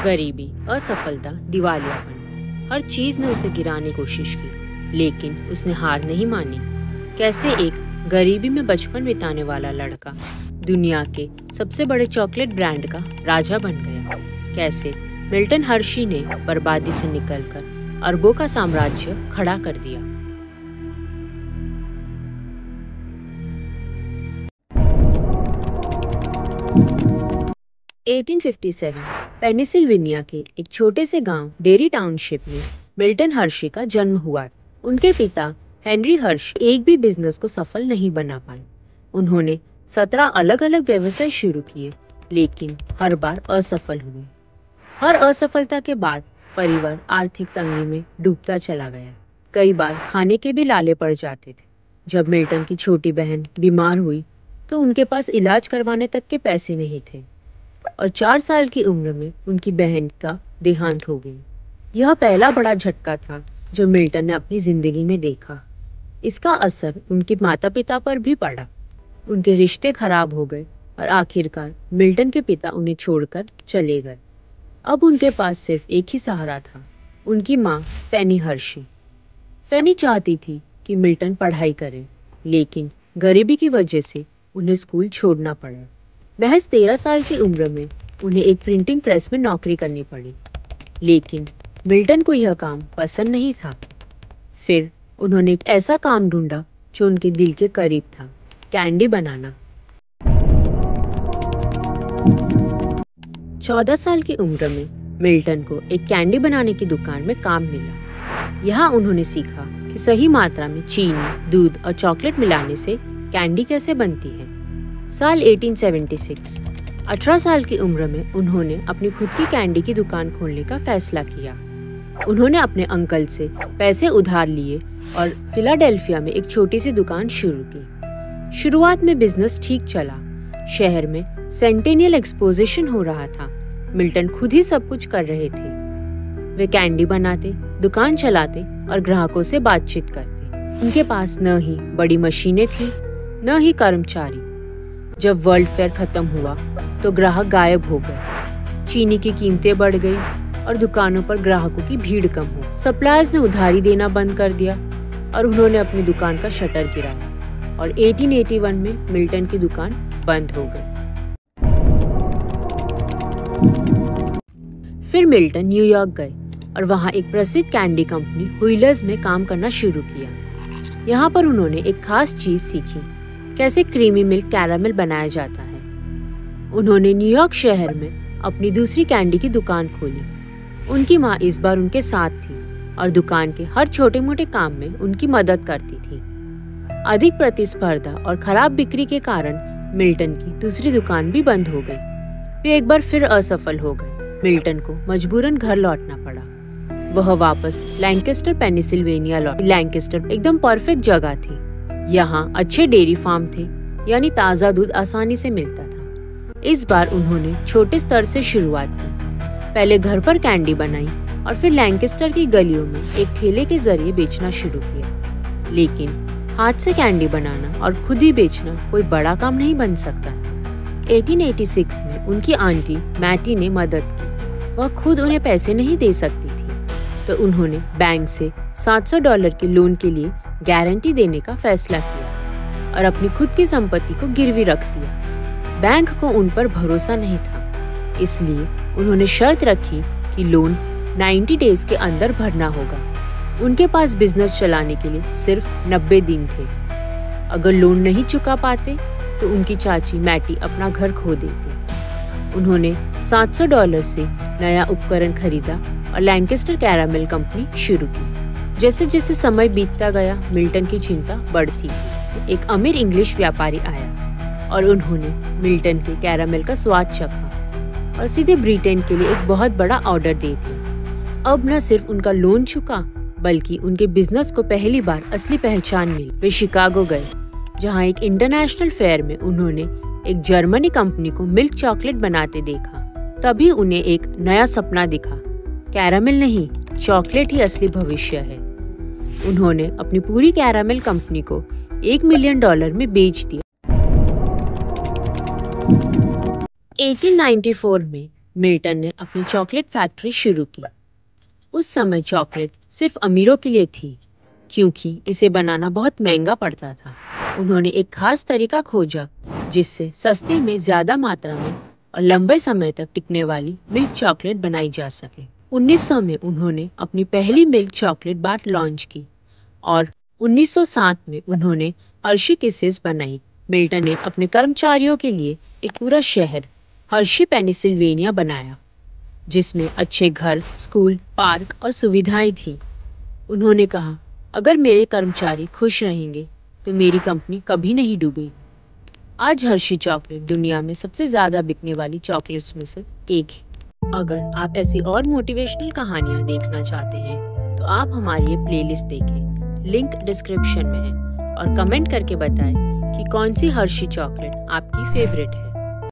गरीबी, असफलता, दिवालियापन, हर चीज ने उसे गिराने की कोशिश की, लेकिन उसने हार नहीं मानी। कैसे एक गरीबी में बचपन बिताने वाला लड़का दुनिया के सबसे बड़े चॉकलेट ब्रांड का राजा बन गया। कैसे मिल्टन हर्शी ने बर्बादी से निकलकर अरबों का साम्राज्य खड़ा कर दिया। पेनिसिल्वेनिया के एक छोटे से गांव डेरी टाउनशिप में मिल्टन हर्शी का जन्म हुआ। उनके पिता हेनरी हर्शी एक भी बिजनेस को सफल नहीं बना पाए। उन्होंने 17 अलग अलग व्यवसाय शुरू किए, लेकिन हर बार असफल हुए। हर असफलता के बाद परिवार आर्थिक तंगी में डूबता चला गया। कई बार खाने के भी लाले पड़ जाते थे। जब मिल्टन की छोटी बहन बीमार हुई तो उनके पास इलाज करवाने तक के पैसे नहीं थे और 4 साल की उम्र में उनकी बहन का देहांत हो गई। यह पहला बड़ा झटका था जो मिल्टन ने अपनी जिंदगी में देखा। इसका असर उनके माता पिता पर भी पड़ा। उनके रिश्ते खराब हो गए और आखिरकार मिल्टन के पिता उन्हें छोड़कर चले गए। अब उनके पास सिर्फ एक ही सहारा था, उनकी माँ फैनी हर्शी। फैनी चाहती थी कि मिल्टन पढ़ाई करे, लेकिन गरीबी की वजह से उन्हें स्कूल छोड़ना पड़ा। महज 13 साल की उम्र में उन्हें एक प्रिंटिंग प्रेस में नौकरी करनी पड़ी, लेकिन मिल्टन को यह काम पसंद नहीं था। फिर उन्होंने एक ऐसा काम ढूंढा जो उनके दिल के करीब था, कैंडी बनाना। 14 साल की उम्र में मिल्टन को एक कैंडी बनाने की दुकान में काम मिला। यहाँ उन्होंने सीखा कि सही मात्रा में चीनी, दूध और चॉकलेट मिलाने से कैंडी कैसे बनती है। साल 1876, 18 साल की उम्र में उन्होंने अपनी खुद की कैंडी की दुकान खोलने का फैसला किया। उन्होंने अपने अंकल से पैसे उधार लिए और फिलाडेल्फिया में एक छोटी सी दुकान शुरू की। शुरुआत में बिजनेस ठीक चला। शहर में सेंटेनियल एक्सपोजिशन हो रहा था। मिल्टन खुद ही सब कुछ कर रहे थे। वे कैंडी बनाते, दुकान चलाते और ग्राहकों से बातचीत करते। उनके पास न ही बड़ी मशीनें थी, न ही कर्मचारी। जब वर्ल्ड फेयर खत्म हुआ तो ग्राहक गायब हो गए। चीनी की कीमतें बढ़ गई और दुकानों पर ग्राहकों की भीड़ कम हो। सप्लायर्स ने उधारी देना बंद कर दिया और उन्होंने अपनी दुकान का शटर गिराया और 1881 में मिल्टन की दुकान बंद हो गई। फिर मिल्टन न्यूयॉर्क गए और वहां एक प्रसिद्ध कैंडी कंपनी व्हीलर्स में काम करना शुरू किया। यहाँ पर उन्होंने एक खास चीज सीखी, कैसे क्रीमी मिल्क कैरामेल बनाया जाता है। उन्होंने न्यूयॉर्क शहर में अपनी दूसरी कैंडी की दुकान खोली। उनकी माँ इस बार उनके साथ थी और दुकान के हर छोटे मोटे काम में उनकी मदद करती थी। अधिक प्रतिस्पर्धा और खराब बिक्री के कारण मिल्टन की दूसरी दुकान भी बंद हो गई। वे एक बार फिर असफल हो गए। मिल्टन को मजबूरन घर लौटना पड़ा। वह वापस लैंकेस्टर पेनिसिल्वेनिया लौटे। लैंकेस्टर एकदम परफेक्ट जगह थी। यहाँ अच्छे डेयरी फार्म थे, यानी ताज़ा दूध आसानी से मिलता था। इस बार उन्होंने छोटे स्तर से शुरुआत की। पहले घर पर कैंडी बनाई और फिर लैंकेस्टर की गलियों में एक ठेले के जरिए बेचना शुरू किया। लेकिन हाथ से कैंडी बनाना और खुद ही बेचना कोई बड़ा काम नहीं बन सकता था। 1886 में उनकी आंटी मैटी ने मदद की। वह खुद उन्हें पैसे नहीं दे सकती थी, तो उन्होंने बैंक से $700 के लोन के लिए गारंटी देने का फैसला किया और अपनी खुद की संपत्ति को गिरवी रख दिया। बैंक को उन पर भरोसा नहीं था, इसलिए उन्होंने शर्त रखी कि लोन 90 डेज के अंदर भरना होगा। उनके पास बिजनेस चलाने के लिए सिर्फ 90 दिन थे। अगर लोन नहीं चुका पाते तो उनकी चाची मैटी अपना घर खो देती। उन्होंने $700 से नया उपकरण खरीदा और लैंकेस्टर कैरामेल कंपनी शुरू की। जैसे जैसे समय बीतता गया, मिल्टन की चिंता बढ़ती गई। एक अमीर इंग्लिश व्यापारी आया और उन्होंने मिल्टन के कैरामेल का स्वाद चखा और सीधे ब्रिटेन के लिए एक बहुत बड़ा ऑर्डर दे दिया। अब न सिर्फ उनका लोन चुका, बल्कि उनके बिजनेस को पहली बार असली पहचान मिली। वे शिकागो गए, जहां एक इंटरनेशनल फेयर में उन्होंने एक जर्मनी कंपनी को मिल्क चॉकलेट बनाते देखा। तभी उन्हें एक नया सपना दिखा। कैरामेल नहीं, चॉकलेट ही असली भविष्य है। उन्होंने अपनी पूरी कैरामेल कंपनी को $1 मिलियन में बेच दिया। 1894 में मिल्टन ने अपनी चॉकलेट फैक्ट्री शुरू की। उस समय चॉकलेट सिर्फ अमीरों के लिए थी, क्योंकि इसे बनाना बहुत महंगा पड़ता था। उन्होंने एक खास तरीका खोजा जिससे सस्ते में ज्यादा मात्रा में और लंबे समय तक टिकने वाली मिल्क चॉकलेट बनाई जा सके। 1900 में उन्होंने अपनी पहली मिल्क चॉकलेट बार लॉन्च की और 1907 में उन्होंने हर्शी किसेस बनाई। मिल्टन ने अपने कर्मचारियों के लिए एक पूरा शहर हर्शी पेनिसिल्वेनिया बनाया, जिसमें अच्छे घर, स्कूल, पार्क और सुविधाएं थी। उन्होंने कहा, अगर मेरे कर्मचारी खुश रहेंगे तो मेरी कंपनी कभी नहीं डूबेगी। आज हर्शी चॉकलेट दुनिया में सबसे ज्यादा बिकने वाली चॉकलेट्स में से एक है। अगर आप ऐसी और मोटिवेशनल कहानियां देखना चाहते हैं तो आप हमारी ये प्लेलिस्ट देखें, लिंक डिस्क्रिप्शन में है, और कमेंट करके बताएं कि कौन सी हर्शी चॉकलेट आपकी फेवरेट है।